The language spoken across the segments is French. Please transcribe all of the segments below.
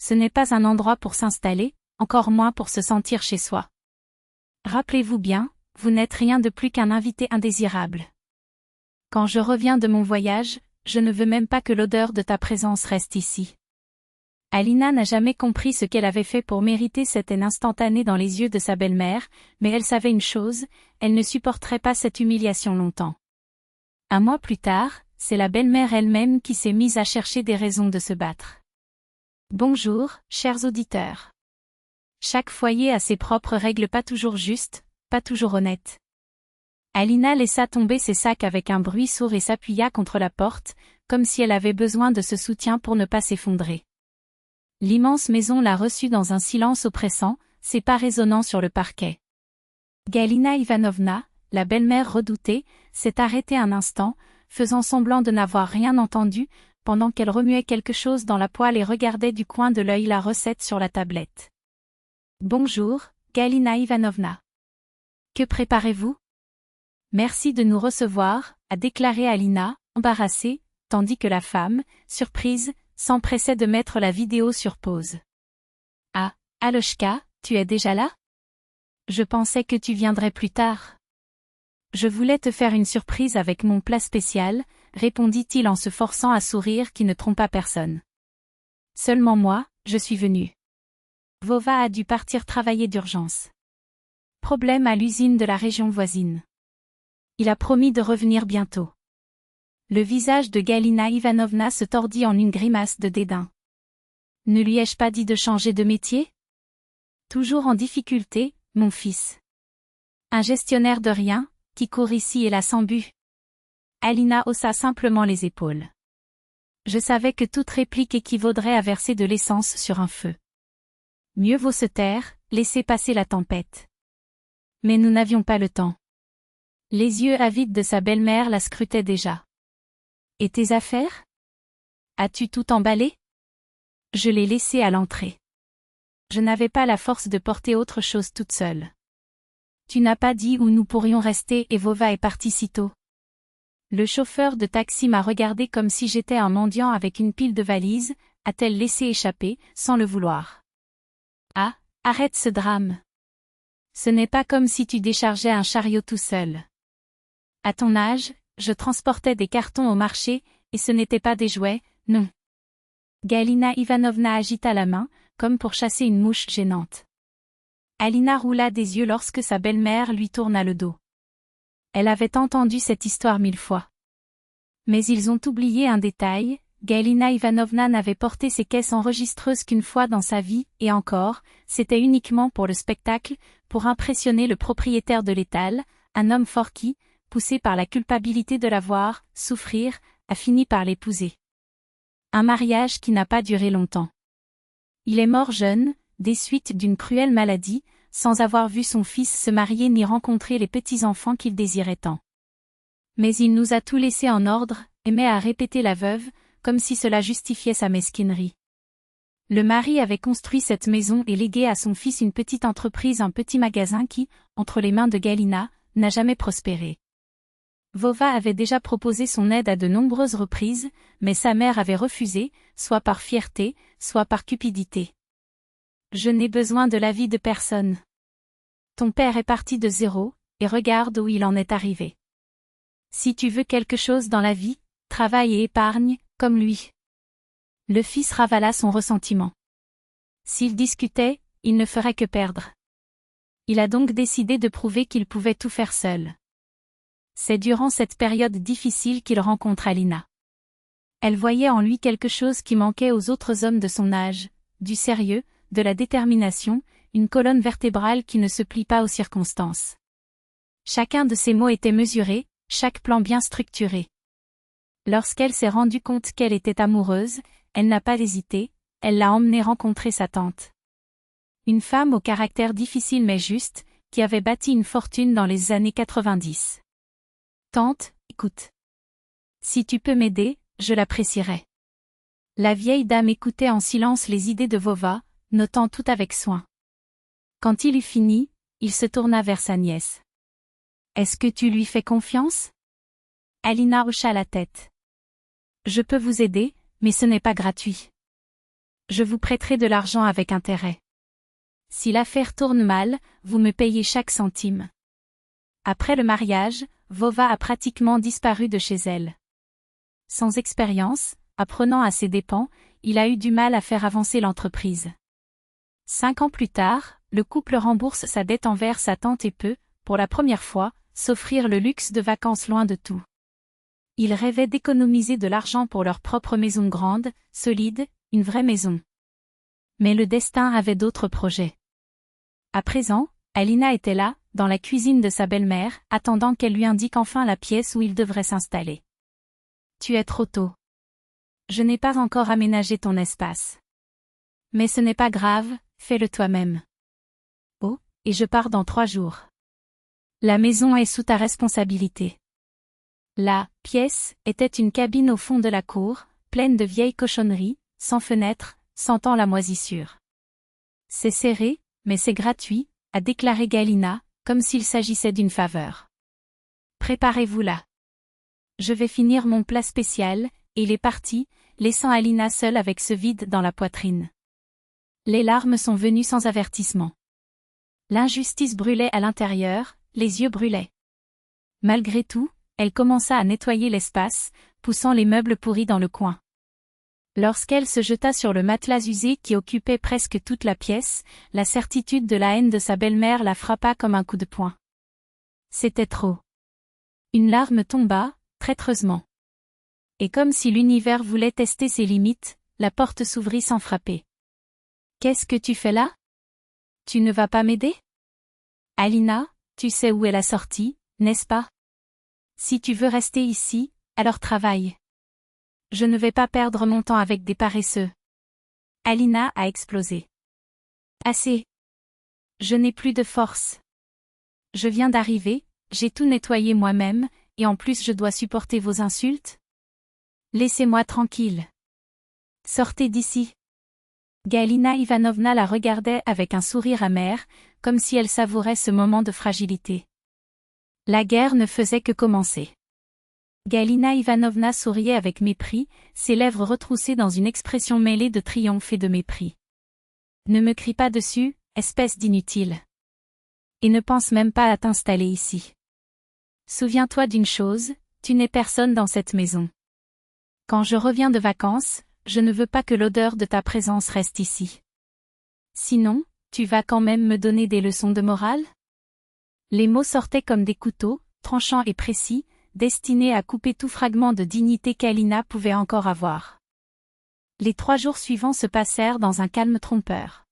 Ce n'est pas un endroit pour s'installer, encore moins pour se sentir chez soi. Rappelez-vous bien, vous n'êtes rien de plus qu'un invité indésirable. Quand je reviens de mon voyage, je ne veux même pas que l'odeur de ta présence reste ici. Alina n'a jamais compris ce qu'elle avait fait pour mériter cette haine instantanée dans les yeux de sa belle-mère, mais elle savait une chose, elle ne supporterait pas cette humiliation longtemps. Un mois plus tard, c'est la belle-mère elle-même qui s'est mise à chercher des raisons de se battre. Bonjour, chers auditeurs. Chaque foyer a ses propres règles pas toujours justes, pas toujours honnêtes. Alina laissa tomber ses sacs avec un bruit sourd et s'appuya contre la porte, comme si elle avait besoin de ce soutien pour ne pas s'effondrer. L'immense maison la reçut dans un silence oppressant, ses pas résonnant sur le parquet. Galina Ivanovna, la belle-mère redoutée, s'est arrêtée un instant, faisant semblant de n'avoir rien entendu, pendant qu'elle remuait quelque chose dans la poêle et regardait du coin de l'œil la recette sur la tablette. « Bonjour, Galina Ivanovna. Que préparez-vous ? » « Merci de nous recevoir, » a déclaré Alina, embarrassée, tandis que la femme, surprise, s'empressait de mettre la vidéo sur pause. « Ah, Aloshka, tu es déjà là ? Je pensais que tu viendrais plus tard. »« Je voulais te faire une surprise avec mon plat spécial, » répondit-il en se forçant à sourire qui ne trompa personne. « Seulement moi, je suis venu. Vova a dû partir travailler d'urgence. Problème à l'usine de la région voisine. Il a promis de revenir bientôt. » Le visage de Galina Ivanovna se tordit en une grimace de dédain. « Ne lui ai-je pas dit de changer de métier ? Toujours en difficulté, mon fils. Un gestionnaire de rien, qui court ici et là sans but. » Alina haussa simplement les épaules. Je savais que toute réplique équivaudrait à verser de l'essence sur un feu. Mieux vaut se taire, laisser passer la tempête. Mais nous n'avions pas le temps. Les yeux avides de sa belle-mère la scrutaient déjà. « Et tes affaires ? As-tu tout emballé ? » Je l'ai laissé à l'entrée. Je n'avais pas la force de porter autre chose toute seule. Tu n'as pas dit où nous pourrions rester et Vova est partie si tôt. Le chauffeur de taxi m'a regardé comme si j'étais un mendiant avec une pile de valises, a-t-elle laissé échapper, sans le vouloir. Ah, arrête ce drame. Ce n'est pas comme si tu déchargeais un chariot tout seul. À ton âge, je transportais des cartons au marché, et ce n'étaient pas des jouets, non. Galina Ivanovna agita la main, comme pour chasser une mouche gênante. Alina roula des yeux lorsque sa belle-mère lui tourna le dos. Elle avait entendu cette histoire 1000 fois. Mais ils ont oublié un détail, Galina Ivanovna n'avait porté ses caisses enregistreuses qu'une fois dans sa vie, et encore, c'était uniquement pour le spectacle, pour impressionner le propriétaire de l'étal, un homme fort qui, poussé par la culpabilité de la voir souffrir, a fini par l'épouser. Un mariage qui n'a pas duré longtemps. Il est mort jeune, des suites d'une cruelle maladie, sans avoir vu son fils se marier ni rencontrer les petits-enfants qu'il désirait tant. Mais il nous a tout laissé en ordre, aimait à répéter la veuve, comme si cela justifiait sa mesquinerie. Le mari avait construit cette maison et légué à son fils une petite entreprise, un petit magasin qui, entre les mains de Galina, n'a jamais prospéré. Vova avait déjà proposé son aide à de nombreuses reprises, mais sa mère avait refusé, soit par fierté, soit par cupidité. Je n'ai besoin de l'avis de personne. Ton père est parti de zéro, et regarde où il en est arrivé. Si tu veux quelque chose dans la vie, travaille et épargne, comme lui. Le fils ravala son ressentiment. S'il discutait, il ne ferait que perdre. Il a donc décidé de prouver qu'il pouvait tout faire seul. C'est durant cette période difficile qu'il rencontre Alina. Elle voyait en lui quelque chose qui manquait aux autres hommes de son âge, du sérieux, de la détermination, une colonne vertébrale qui ne se plie pas aux circonstances. Chacun de ses mots était mesuré, chaque plan bien structuré. Lorsqu'elle s'est rendue compte qu'elle était amoureuse, elle n'a pas hésité, elle l'a emmenée rencontrer sa tante. Une femme au caractère difficile mais juste, qui avait bâti une fortune dans les années 90. Tante, écoute. Si tu peux m'aider, je l'apprécierais. La vieille dame écoutait en silence les idées de Vova, notant tout avec soin. Quand il eut fini, il se tourna vers sa nièce. Est-ce que tu lui fais confiance ? Alina hocha la tête. Je peux vous aider, mais ce n'est pas gratuit. Je vous prêterai de l'argent avec intérêt. Si l'affaire tourne mal, vous me payez chaque centime. Après le mariage, Vova a pratiquement disparu de chez elle. Sans expérience, apprenant à ses dépens, il a eu du mal à faire avancer l'entreprise. 5 ans plus tard, le couple rembourse sa dette envers sa tante et peut, pour la première fois, s'offrir le luxe de vacances loin de tout. Ils rêvaient d'économiser de l'argent pour leur propre maison grande, solide, une vraie maison. Mais le destin avait d'autres projets. À présent, Alina était là, dans la cuisine de sa belle-mère, attendant qu'elle lui indique enfin la pièce où il devrait s'installer. Tu es trop tôt. Je n'ai pas encore aménagé ton espace. Mais ce n'est pas grave, fais-le toi-même. Oh, et je pars dans 3 jours. La maison est sous ta responsabilité. La pièce était une cabine au fond de la cour, pleine de vieilles cochonneries, sans fenêtre, sentant la moisissure. C'est serré, mais c'est gratuit, a déclaré Galina, comme s'il s'agissait d'une faveur. Préparez-vous là. Je vais finir mon plat spécial, et il est parti, laissant Alina seule avec ce vide dans la poitrine. Les larmes sont venues sans avertissement. L'injustice brûlait à l'intérieur, les yeux brûlaient. Malgré tout, elle commença à nettoyer l'espace, poussant les meubles pourris dans le coin. Lorsqu'elle se jeta sur le matelas usé qui occupait presque toute la pièce, la certitude de la haine de sa belle-mère la frappa comme un coup de poing. C'était trop. Une larme tomba, traîtreusement. Et comme si l'univers voulait tester ses limites, la porte s'ouvrit sans frapper. « Qu'est-ce que tu fais là? Tu ne vas pas m'aider? Alina, tu sais où est la sortie, n'est-ce pas? Si tu veux rester ici, alors travaille. Je ne vais pas perdre mon temps avec des paresseux. » Alina a explosé. Assez. Je n'ai plus de force. Je viens d'arriver, j'ai tout nettoyé moi-même, et en plus je dois supporter vos insultes? Laissez-moi tranquille. Sortez d'ici. Galina Ivanovna la regardait avec un sourire amer, comme si elle savourait ce moment de fragilité. La guerre ne faisait que commencer. Galina Ivanovna souriait avec mépris, ses lèvres retroussées dans une expression mêlée de triomphe et de mépris. Ne me crie pas dessus, espèce d'inutile. Et ne pense même pas à t'installer ici. Souviens-toi d'une chose, tu n'es personne dans cette maison. Quand je reviens de vacances, je ne veux pas que l'odeur de ta présence reste ici. Sinon, tu vas quand même me donner des leçons de morale? Les mots sortaient comme des couteaux, tranchants et précis, destinés à couper tout fragment de dignité qu'Alina pouvait encore avoir. Les 3 jours suivants se passèrent dans un calme trompeur.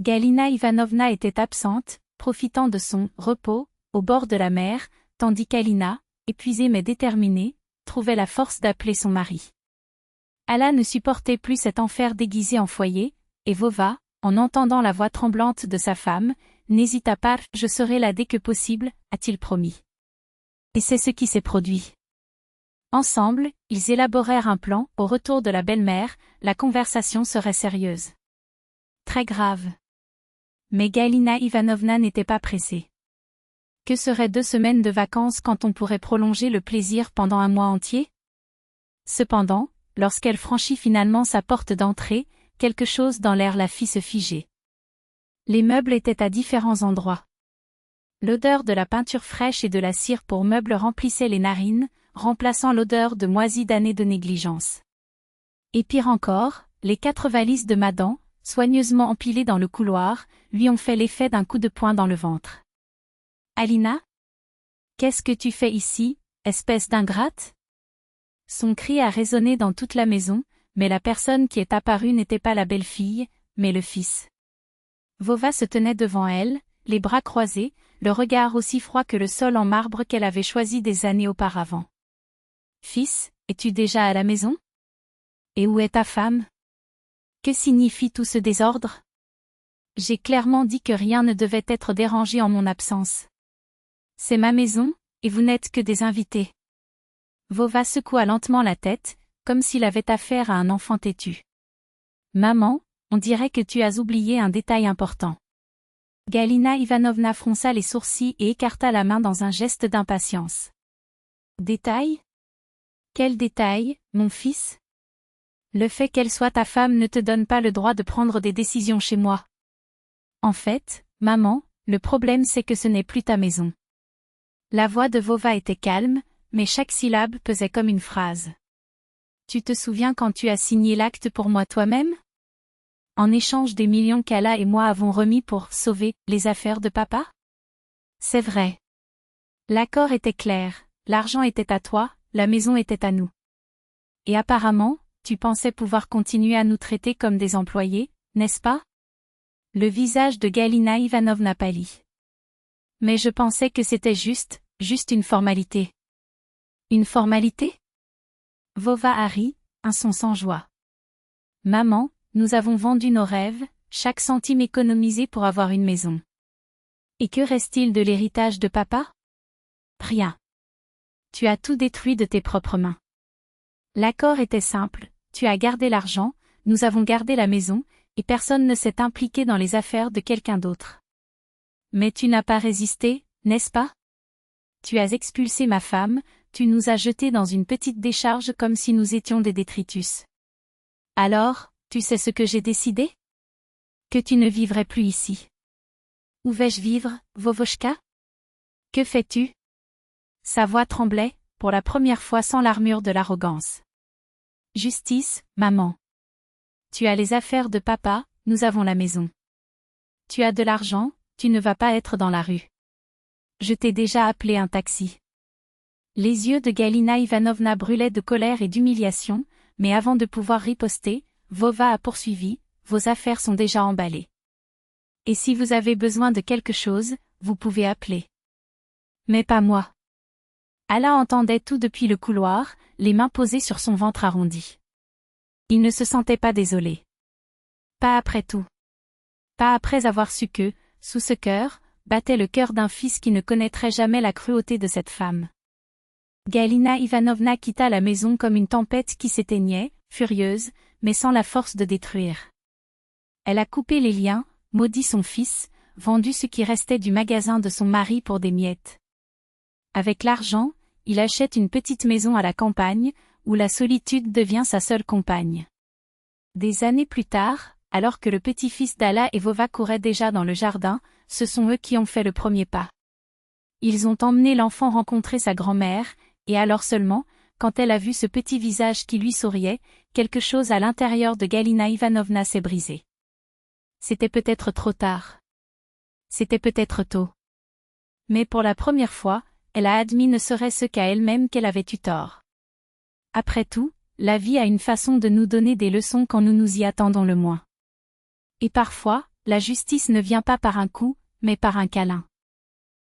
Galina Ivanovna était absente, profitant de son repos, au bord de la mer, tandis qu'Alina, épuisée mais déterminée, trouvait la force d'appeler son mari. Ala ne supportait plus cet enfer déguisé en foyer, et Vova, en entendant la voix tremblante de sa femme, n'hésita pas, « Je serai là dès que possible », a-t-il promis. Et c'est ce qui s'est produit. Ensemble, ils élaborèrent un plan, au retour de la belle-mère, la conversation serait sérieuse. Très grave. Mais Galina Ivanovna n'était pas pressée. Que seraient 2 semaines de vacances quand on pourrait prolonger le plaisir pendant un mois entier? Cependant, lorsqu'elle franchit finalement sa porte d'entrée, quelque chose dans l'air la fit se figer. Les meubles étaient à différents endroits. L'odeur de la peinture fraîche et de la cire pour meubles remplissait les narines, remplaçant l'odeur de moisies d'années de négligence. Et pire encore, les 4 valises de Madame, soigneusement empilées dans le couloir, lui ont fait l'effet d'un coup de poing dans le ventre. « Alina? Qu'est-ce que tu fais ici, espèce d'ingrate ?» Son cri a résonné dans toute la maison, mais la personne qui est apparue n'était pas la belle-fille, mais le fils. Vova se tenait devant elle, les bras croisés, le regard aussi froid que le sol en marbre qu'elle avait choisi des années auparavant. « Fils, es-tu déjà à la maison? Et où est ta femme? Que signifie tout ce désordre? J'ai clairement dit que rien ne devait être dérangé en mon absence. C'est ma maison, et vous n'êtes que des invités. » Vova secoua lentement la tête, comme s'il avait affaire à un enfant têtu. « Maman, on dirait que tu as oublié un détail important. » Galina Ivanovna fronça les sourcils et écarta la main dans un geste d'impatience. « Détail? Quel détail, mon fils? » Le fait qu'elle soit ta femme ne te donne pas le droit de prendre des décisions chez moi. En fait, maman, le problème c'est que ce n'est plus ta maison. La voix de Vova était calme, mais chaque syllabe pesait comme une phrase. Tu te souviens quand tu as signé l'acte pour moi toi-même? En échange des millions qu'Allah et moi avons remis pour sauver les affaires de papa? C'est vrai. L'accord était clair, l'argent était à toi, la maison était à nous. Et apparemment, tu pensais pouvoir continuer à nous traiter comme des employés, n'est-ce pas? Le visage de Galina Ivanovna pâlit. Mais je pensais que c'était juste une formalité. Une formalité? Vova a ri, un son sans joie. Maman, nous avons vendu nos rêves, chaque centime économisé pour avoir une maison. Et que reste-t-il de l'héritage de papa? Rien. Tu as tout détruit de tes propres mains. L'accord était simple, tu as gardé l'argent, nous avons gardé la maison, et personne ne s'est impliqué dans les affaires de quelqu'un d'autre. Mais tu n'as pas résisté, n'est-ce pas? Tu as expulsé ma femme, tu nous as jetés dans une petite décharge comme si nous étions des détritus. Alors, tu sais ce que j'ai décidé? Que tu ne vivrais plus ici. Où vais-je vivre, Vovochka? Que fais-tu? Sa voix tremblait, pour la première fois sans l'armure de l'arrogance. Justice, maman. Tu as les affaires de papa, nous avons la maison. Tu as de l'argent, tu ne vas pas être dans la rue. Je t'ai déjà appelé un taxi. Les yeux de Galina Ivanovna brûlaient de colère et d'humiliation, mais avant de pouvoir riposter, Vova a poursuivi, vos affaires sont déjà emballées. Et si vous avez besoin de quelque chose, vous pouvez appeler. Mais pas moi. Allah entendait tout depuis le couloir, les mains posées sur son ventre arrondi. Il ne se sentait pas désolé. Pas après tout. Pas après avoir su que, sous ce cœur, battait le cœur d'un fils qui ne connaîtrait jamais la cruauté de cette femme. Galina Ivanovna quitta la maison comme une tempête qui s'éteignait, furieuse, mais sans la force de détruire. Elle a coupé les liens, maudit son fils, vendu ce qui restait du magasin de son mari pour des miettes. Avec l'argent, il achète une petite maison à la campagne, où la solitude devient sa seule compagne. Des années plus tard, alors que le petit-fils d'Alla et Vova couraient déjà dans le jardin, ce sont eux qui ont fait le premier pas. Ils ont emmené l'enfant rencontrer sa grand-mère, et alors seulement, quand elle a vu ce petit visage qui lui souriait, quelque chose à l'intérieur de Galina Ivanovna s'est brisé. C'était peut-être trop tard. C'était peut-être tôt. Mais pour la première fois, elle a admis ne serait-ce qu'à elle-même qu'elle avait eu tort. Après tout, la vie a une façon de nous donner des leçons quand nous nous y attendons le moins. Et parfois, la justice ne vient pas par un coup, mais par un câlin.